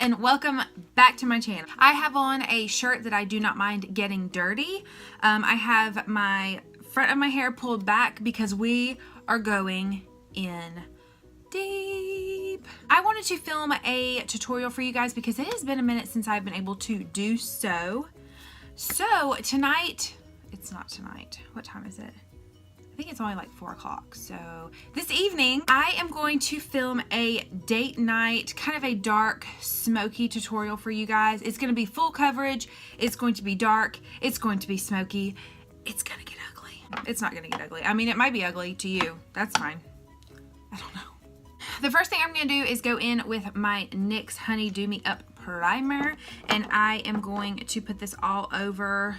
and welcome back to my channel. I have on a shirt that I do not mind getting dirty. I have my front of my hair pulled back because we are going in deep. I wanted to film a tutorial for you guys because it has been a minute since I've been able to do so. So tonight, it's not tonight. What time is it? I think it's only like 4 o'clock. So this evening, I am going to film a date night, kind of a dark, smoky tutorial for you guys. It's going to be full coverage. It's going to be dark. It's going to be smoky. It's going to get ugly. It's not going to get ugly. I mean, it might be ugly to you. That's fine. I don't know. The first thing I'm going to do is go in with my NYX Honey Do Me Up primer. And I am going to put this all over,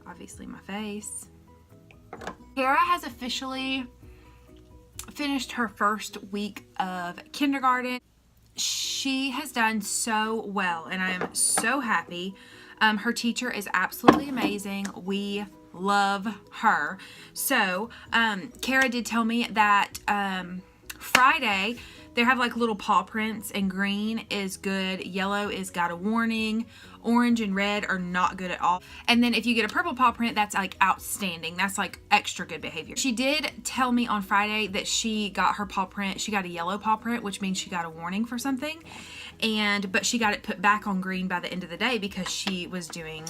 obviously, my face. Kara has officially finished her first week of kindergarten. She has done so well and I am so happy. Her teacher is absolutely amazing. We love her. So Kara did tell me that Friday they have like little paw prints, and green is good, yellow is got a warning, orange and red are not good at all. And then if you get a purple paw print, that's like outstanding. That's like extra good behavior. She did tell me on Friday that she got her paw print. She got a yellow paw print, which means she got a warning for something. But she got it put back on green by the end of the day because she was doing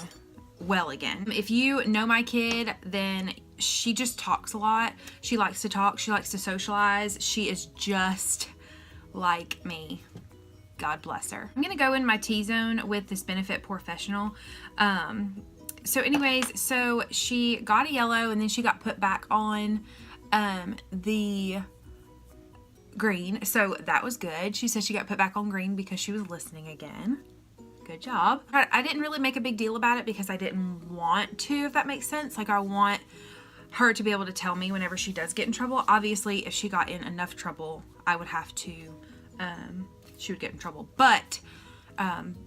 well again. If you know my kid, then she just talks a lot. She likes to talk. She likes to socialize. She is just like me. God bless her. I'm gonna go in my T-zone with this Benefit Professional. So anyways, so she got a yellow and then she got put back on the green. So that was good. She said she got put back on green because she was listening again. Good job. I didn't really make a big deal about it because I didn't want to, if that makes sense. Like, I want her to be able to tell me whenever she does get in trouble. Obviously, if she got in enough trouble, I would have to, she would get in trouble. But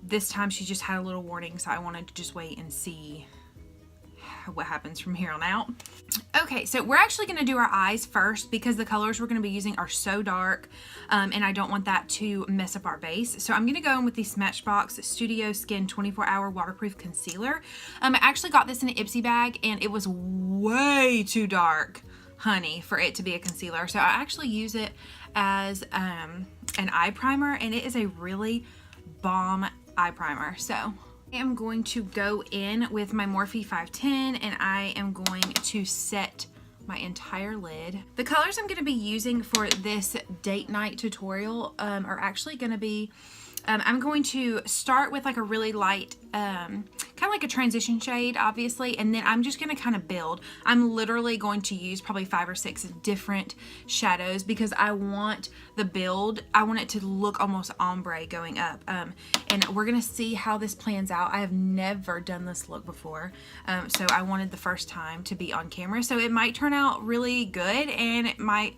this time she just had a little warning, so I wanted to just wait and see what happens from here on out. Okay, so we're actually going to do our eyes first because the colors we're going to be using are so dark, and I don't want that to mess up our base. So I'm going to go in with the Smashbox Studio Skin 24-Hour Waterproof Concealer. I actually got this in an Ipsy bag, and it was way too dark, honey, for it to be a concealer. So I actually use it as an eye primer, and it is a really bomb eye primer. So I am going to go in with my Morphe 510 and I am going to set my entire lid. The colors I'm going to be using for this date night tutorial are actually going to be, I'm going to start with like a really light, kind of like a transition shade, obviously, and then I'm just going to kind of build. I'm literally going to use probably 5 or 6 different shadows because I want the build, I want it to look almost ombre going up, and we're going to see how this plans out. I have never done this look before, so I wanted the first time to be on camera, so it might turn out really good and it might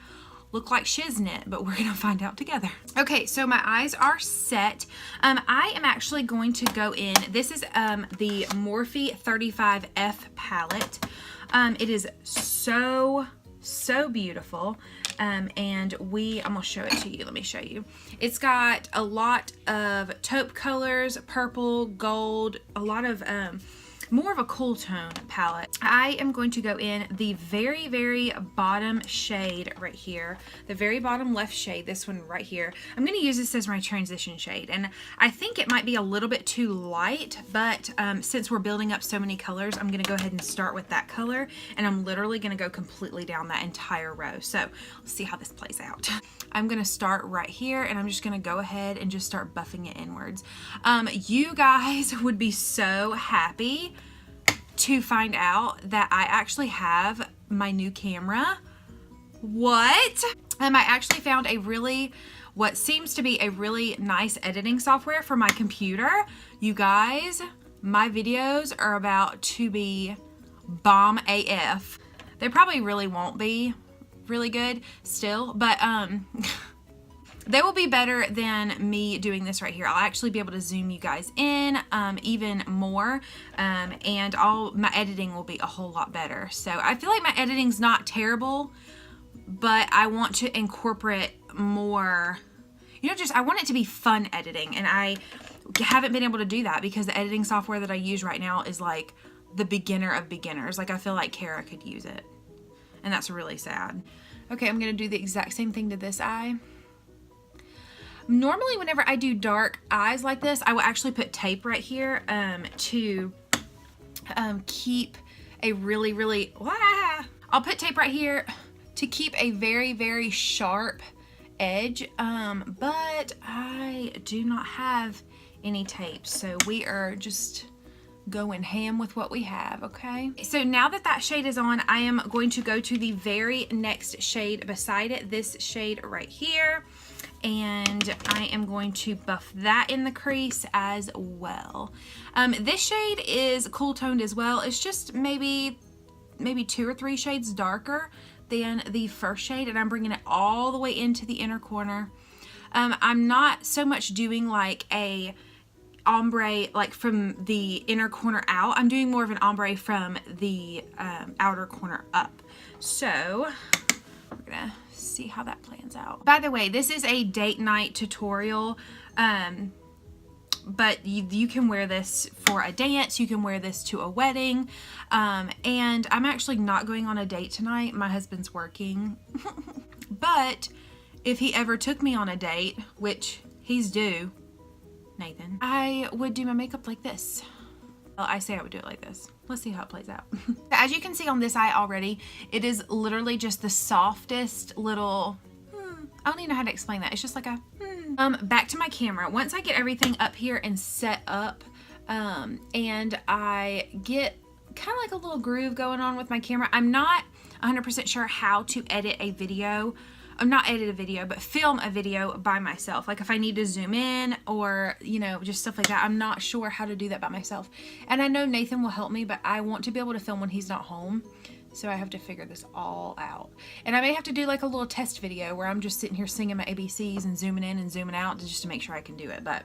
look like shiznit, but we're gonna find out together. Okay, so my eyes are set. I am actually going to go in, this is the Morphe 35F palette. It is so beautiful. And I'm gonna show it to you. Let me show you. It's got a lot of taupe colors, purple, gold, a lot of more of a cool tone palette. I am going to go in the very bottom shade right here, the very bottom left shade, this one right here. I'm going to use this as my transition shade, and I think it might be a little bit too light, but since we're building up so many colors, I'm going to go ahead and start with that color, and I'm literally going to go completely down that entire row. So let's see how this plays out. I'm going to start right here, and I'm just going to go ahead and just start buffing it inwards. You guys would be so happy to find out that I actually have my new camera. What? I actually found what seems to be a really nice editing software for my computer. You guys, my videos are about to be bomb AF. They probably really won't be really good still, but they will be better than me doing this right here. I'll actually be able to zoom you guys in even more, and my editing will be a whole lot better. So I feel like my editing's not terrible, but I want to incorporate more you know, just, I want it to be fun editing, and I haven't been able to do that because the editing software that I use right now is like the beginner of beginners. Like, I feel like Kara could use it, and that's really sad. Okay, I'm gonna do the exact same thing to this eye. Normally, whenever I do dark eyes like this, I will actually put tape right here to keep a really, I'll put tape right here to keep a very sharp edge, but I do not have any tape, so we are just going ham with what we have. Okay, so now that that shade is on, I am going to go to the very next shade beside it, this shade right here, and I am going to buff that in the crease as well. This shade is cool toned as well. It's just maybe 2 or 3 shades darker than the first shade, and I'm bringing it all the way into the inner corner. I'm not so much doing like a ombre like from the inner corner out. I'm doing more of an ombre from the outer corner up. So we're gonna see how that plans out. By the way, this is a date night tutorial, but you can wear this for a dance, you can wear this to a wedding, and I'm actually not going on a date tonight. My husband's working. But if he ever took me on a date, which he's due, Nathan, I would do my makeup like this. Well, I say I would do it like this. Let's see how it plays out. As you can see on this eye already, it is literally just the softest little, I don't even know how to explain that. It's just like a, back to my camera. Once I get everything up here and set up, and I get kind of like a little groove going on with my camera, I'm not 100% sure how to edit a video. Not edit a video, but film a video by myself. Like if I need to zoom in or, you know, just stuff like that. I'm not sure how to do that by myself. And I know Nathan will help me, but I want to be able to film when he's not home. So I have to figure this all out. And I may have to do like a little test video where I'm just sitting here singing my ABCs and zooming in and zooming out just to make sure I can do it. But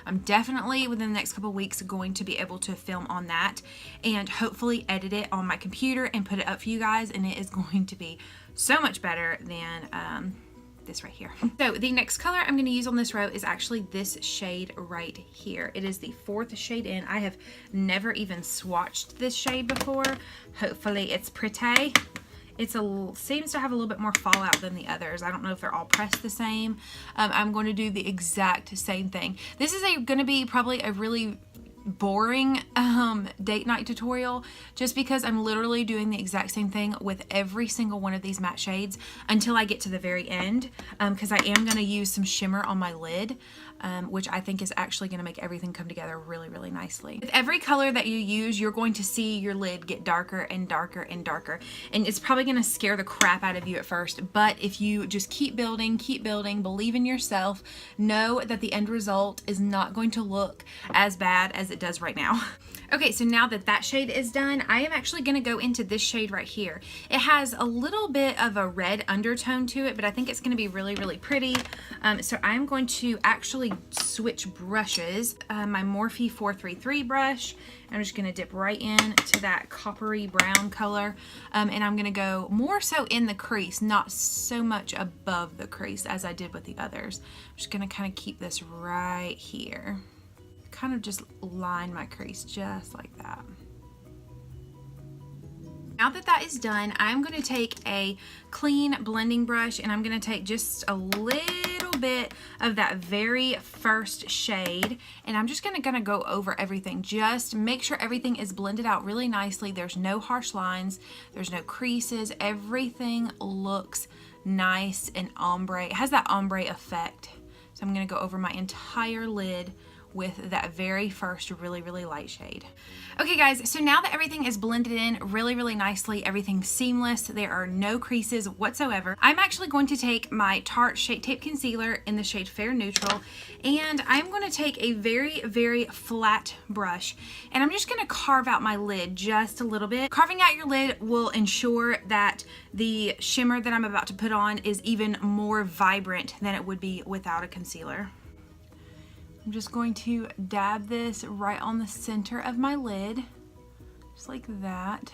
I'm definitely within the next couple of weeks going to be able to film on that and hopefully edit it on my computer and put it up for you guys. And it is going to be so much better than this right here. So the next color I'm going to use on this row is actually this shade right here. It is the 4th shade in. I have never even swatched this shade before. Hopefully it's pretty. It's seems to have a little bit more fallout than the others. I don't know if they're all pressed the same. I'm going to do the exact same thing. This is going to be probably a really boring date night tutorial just because I'm literally doing the exact same thing with every single one of these matte shades until I get to the very end, because I am going to use some shimmer on my lid, which I think is actually going to make everything come together really nicely. With every color that you use, you're going to see your lid get darker and darker and darker, and it's probably going to scare the crap out of you at first, but if you just keep building, believe in yourself, know that the end result is not going to look as bad as it does right now. Okay, so now that that shade is done, I am actually going to go into this shade right here. It has a little bit of a red undertone to it, but I think it's going to be really pretty. So I'm going to actually switch brushes. My Morphe 433 brush. I'm just going to dip right in to that coppery brown color, and I'm going to go more so in the crease, not so much above the crease as I did with the others. I'm just going to kind of keep this right here. Kind of just line my crease just like that. Now that that is done, I'm going to take a clean blending brush and I'm going to take just a little bit of that very first shade, and I'm just going to go over everything. Just make sure everything is blended out really nicely. There's no harsh lines, there's no creases, everything looks nice and ombre. It has that ombre effect. So I'm going to go over my entire lid with that very first really light shade. Okay guys, so now that everything is blended in really nicely, everything's seamless, there are no creases whatsoever, I'm actually going to take my Tarte Shape Tape Concealer in the shade Fair Neutral, and I'm going to take a very flat brush, and I'm just going to carve out my lid just a little bit. Carving out your lid will ensure that the shimmer that I'm about to put on is even more vibrant than it would be without a concealer. I'm just going to dab this right on the center of my lid, just like that.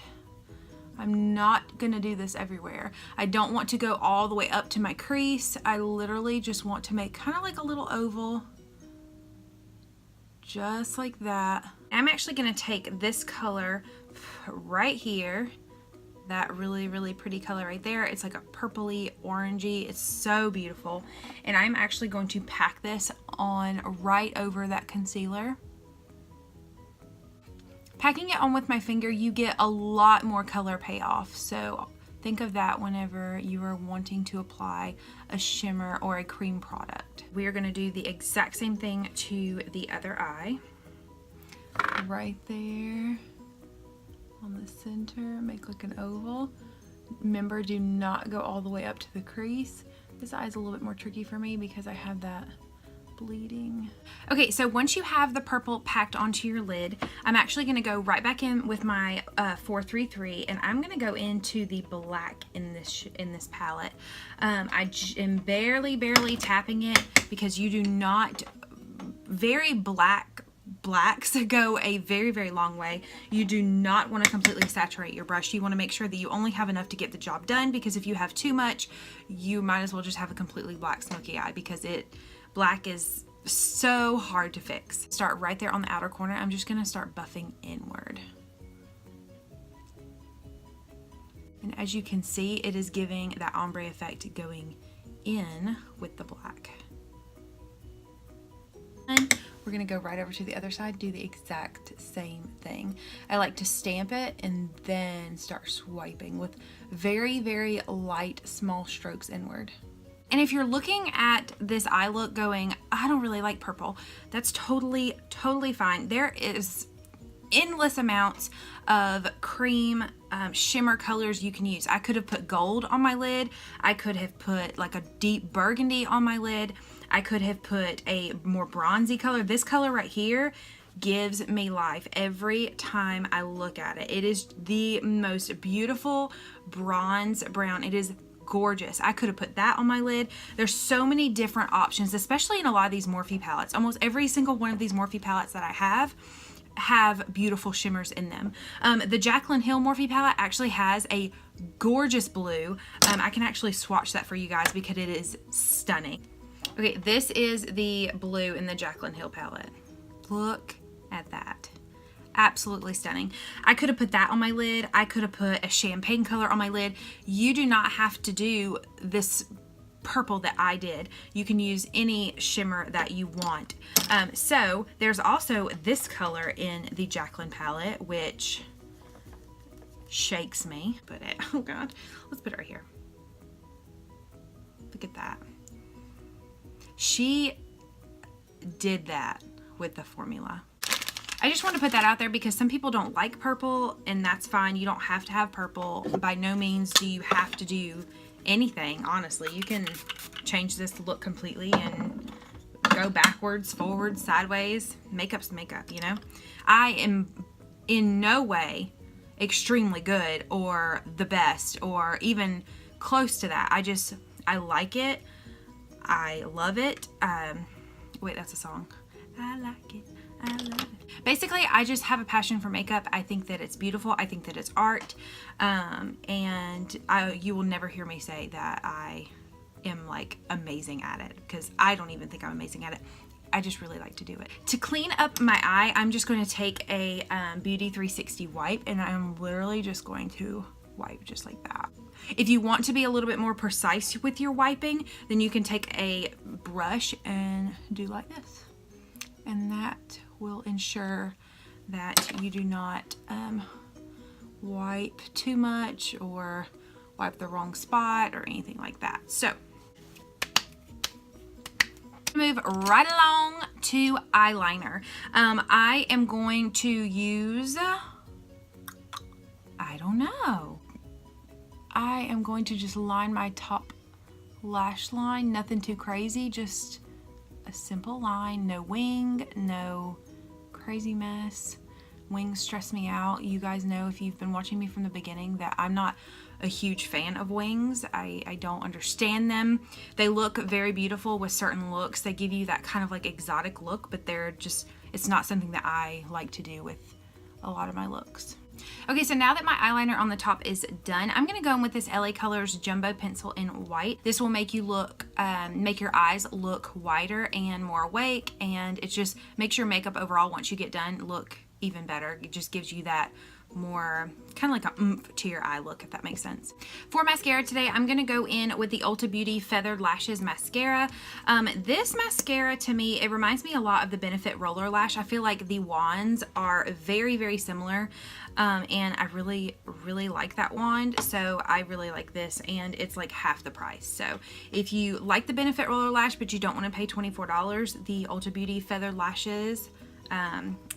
I'm not gonna do this everywhere. I don't want to go all the way up to my crease. I literally just want to make kind of like a little oval, just like that. I'm actually gonna take this color right here, that really, really pretty color right there. It's like a purpley orangey. It's so beautiful. And I'm actually going to pack this on right over that concealer. Packing it on with my finger, you get a lot more color payoff. So think of that whenever you are wanting to apply a shimmer or a cream product. We are gonna do the exact same thing to the other eye. Right there on the center, make like an oval. Remember, do not go all the way up to the crease. This eye is a little bit more tricky for me because I have that bleeding. Okay, so once you have the purple packed onto your lid, I'm actually gonna go right back in with my 433, and I'm gonna go into the black in this palette. I am barely tapping it because you do not, very blacks go a very, very long way. You do not want to completely saturate your brush. You want to make sure that you only have enough to get the job done, because if you have too much, you might as well just have a completely black smoky eye, because black is so hard to fix. Start right there on the outer corner. I'm just going to start buffing inward. And as you can see, it is giving that ombre effect going in with the black. And we're gonna go right over to the other side, do the exact same thing. I like to stamp it and then start swiping with very, very light, small strokes inward. And if you're looking at this eye look going, I don't really like purple, that's totally fine. There is endless amounts of cream shimmer colors you can use. I could have put gold on my lid. I could have put like a deep burgundy on my lid. I could have put a more bronzy color. This color right here gives me life every time I look at it. It is the most beautiful bronze brown. It is gorgeous. I could have put that on my lid. There's so many different options, especially in a lot of these Morphe palettes. Almost every single one of these Morphe palettes that I have beautiful shimmers in them. The Jaclyn Hill Morphe palette actually has a gorgeous blue. I can actually swatch that for you guys because it is stunning. Okay, this is the blue in the Jaclyn Hill palette. Look at that. Absolutely stunning. I could have put that on my lid. I could have put a champagne color on my lid. You do not have to do this purple that I did. You can use any shimmer that you want. So there's also this color in the Jaclyn palette, which shakes me. Put it, oh God, let's put it right here. Look at that. She did that with the formula. I just want to put that out there because some people don't like purple, and that's fine. You don't have to have purple. By no means do you have to do anything, honestly. You can change this look completely and go backwards, forwards, sideways. Makeup's makeup, you know? I am in no way extremely good or the best or even close to that. I like it. I love it. Wait, that's a song. I like it. I love it. Basically, I just have a passion for makeup. I think that it's beautiful. I think that it's art. And you will never hear me say that I am like amazing at it, because I don't even think I'm amazing at it. I just really like to do it. To clean up my eye, I'm just going to take a Beauty 360 wipe, and I'm literally just going to wipe just like that. If you want to be a little bit more precise with your wiping, then you can take a brush and do like this. And that will ensure that you do not wipe too much or wipe the wrong spot or anything like that. So move right along to eyeliner. I am going to use, I don't know. I am going to just line my top lash line, nothing too crazy, just a simple line, no wing, no crazy mess. Wings stress me out. You guys know, if you've been watching me from the beginning, that I'm not a huge fan of wings. I don't understand them. They look very beautiful with certain looks. They give you that kind of like exotic look, but they're just, it's not something that I like to do with a lot of my looks. Okay, so now that my eyeliner on the top is done, I'm gonna go in with this LA Colors Jumbo Pencil in white. This will make you look, make your eyes look wider and more awake, and it just makes your makeup overall, once you get done, look even better. It just gives you that more kind of like a oomph to your eye look, if that makes sense. For mascara today, I'm gonna go in with the Ulta Beauty Feathered Lashes mascara. This mascara, to me, it reminds me a lot of the Benefit Roller Lash. I feel like the wands are very similar, and I really like that wand, so I really like this, and it's like half the price. So if you like the Benefit Roller Lash but you don't want to pay $24, the Ulta Beauty Feathered Lashes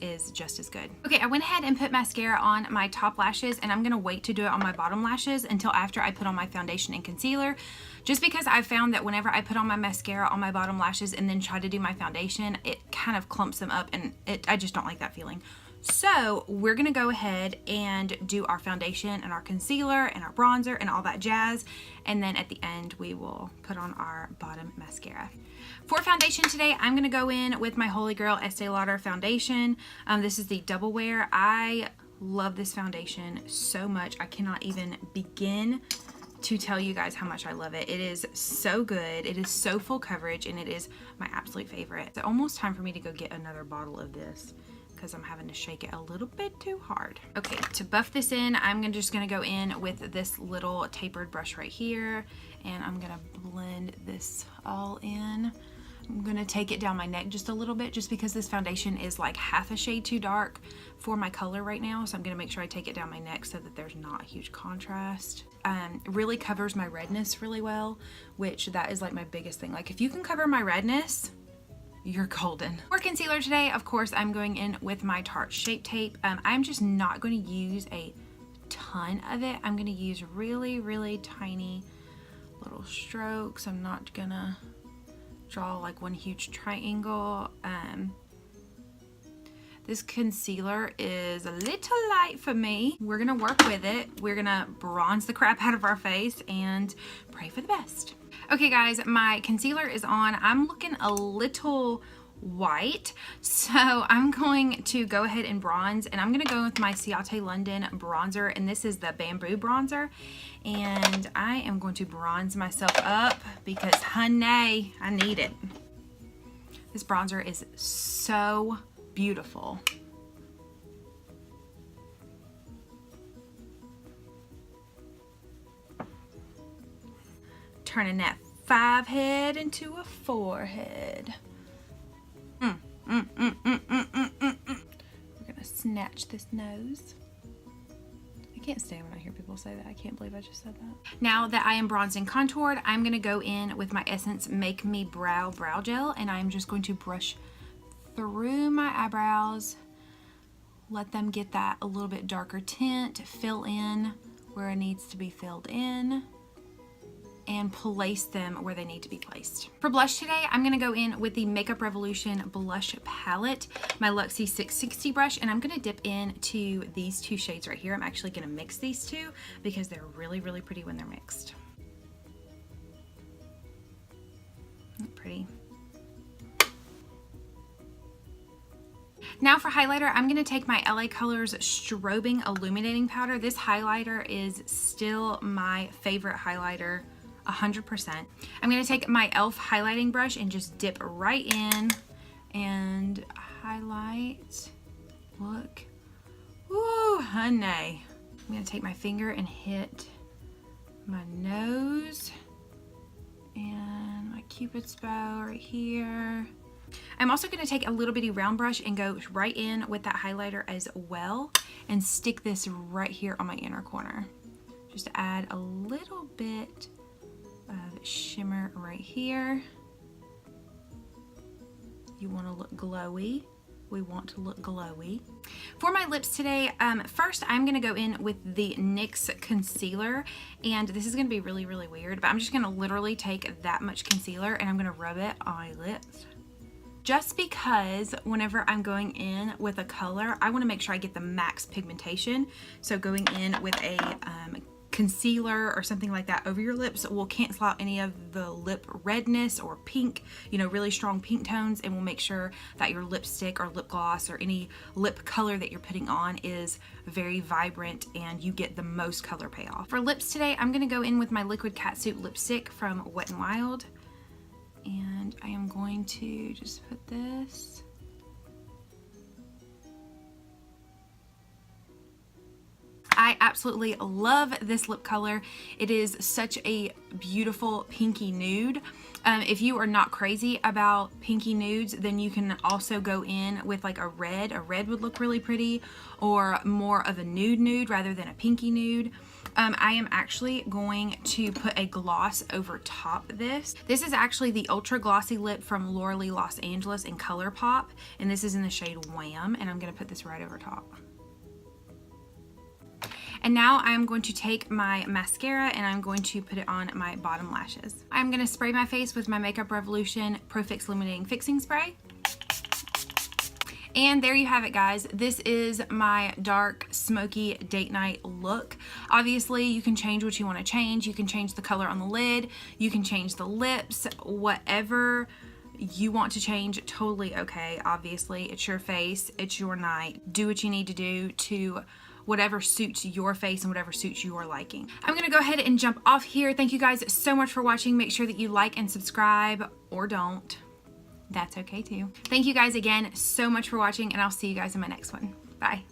is just as good. Okay, I went ahead and put mascara on my top lashes, and I'm gonna wait to do it on my bottom lashes until after I put on my foundation and concealer, just because I found that whenever I put on my mascara on my bottom lashes and then try to do my foundation, it kind of clumps them up, and I just don't like that feeling. So we're gonna go ahead and do our foundation and our concealer and our bronzer and all that jazz, and then at the end we will put on our bottom mascara. For foundation today, I'm gonna go in with my Holy Grail Estee Lauder foundation. This is the Double Wear. I love this foundation so much. I cannot even begin to tell you guys how much I love it. It is so good. It is so full coverage, and it is my absolute favorite. It's almost time for me to go get another bottle of this, because I'm having to shake it a little bit too hard. Okay, to buff this in, I'm just gonna go in with this little tapered brush right here, and I'm gonna blend this all in. I'm gonna take it down my neck just a little bit, just because this foundation is like half a shade too dark for my color right now, so I'm gonna make sure I take it down my neck so that there's not a huge contrast. Really covers my redness really well, which that is like my biggest thing. Like, if you can cover my redness, you're golden. For concealer today, of course, I'm going in with my Tarte Shape Tape. I'm just not going to use a ton of it. I'm going to use really tiny little strokes. I'm not gonna draw like one huge triangle. This concealer is a little light for me. We're gonna work with it. We're gonna bronze the crap out of our face and pray for the best. Okay guys, my concealer is on. I'm looking a little white, so I'm going to go ahead and bronze, and I'm gonna go with my Ciate London bronzer, and this is the Bamboo bronzer, and I am going to bronze myself up because honey, I need it. This bronzer is so beautiful. Turning that 5 head into a 4 head. We're gonna snatch this nose. I can't stand when I hear people say that. I can't believe I just said that. Now that I am bronzed and contoured, I'm gonna go in with my Essence Make Me Brow Gel, and I'm just going to brush through my eyebrows, let them get that a little bit darker tint, fill in where it needs to be filled in, and place them where they need to be placed. For blush today, I'm gonna go in with the Makeup Revolution Blush Palette, my Luxie 660 brush, and I'm gonna dip into these two shades right here. I'm actually gonna mix these two because they're really pretty when they're mixed. Isn't it pretty? Now for highlighter, I'm gonna take my LA Colors Strobing Illuminating Powder. This highlighter is still my favorite highlighter, 100%. I'm gonna take my e.l.f. highlighting brush and just dip right in and highlight. Look. Woo, honey. I'm gonna take my finger and hit my nose and my Cupid's bow right here. I'm also going to take a little bitty round brush and go right in with that highlighter as well and stick this right here on my inner corner. Just to add a little bit of shimmer right here. You want to look glowy. We want to look glowy. For my lips today, first I'm going to go in with the NYX concealer, and this is going to be really weird, but I'm just going to literally take that much concealer and I'm going to rub it on my lips. Just because whenever I'm going in with a color, I want to make sure I get the max pigmentation. So going in with a concealer or something like that over your lips will cancel out any of the lip redness or pink, you know, really strong pink tones, and will make sure that your lipstick or lip gloss or any lip color that you're putting on is very vibrant and you get the most color payoff. For lips today, I'm going to go in with my Liquid Catsuit lipstick from Wet n Wild, and I am going to just put this. I absolutely love this lip color. It is such a beautiful pinky nude. If you are not crazy about pinky nudes, then you can also go in with like a red. A red would look really pretty, or more of a nude rather than a pinky nude. I am actually going to put a gloss over top of this. This is actually the Ultra Glossy Lip from Laura Lee Los Angeles in ColourPop, and this is in the shade Wham, and I'm going to put this right over top. And now I'm going to take my mascara and I'm going to put it on my bottom lashes. I'm going to spray my face with my Makeup Revolution Pro Fix Illuminating Fixing Spray. And there you have it, guys. This is my dark smoky date night look. Obviously, you can change what you want to change. You can change the color on the lid. You can change the lips. Whatever you want to change, totally okay. Obviously, it's your face. It's your night. Do what you need to do to whatever suits your face and whatever suits your liking. I'm gonna go ahead and jump off here. Thank you guys so much for watching. Make sure that you like and subscribe, or don't. That's okay too. Thank you guys again so much for watching, and I'll see you guys in my next one. Bye.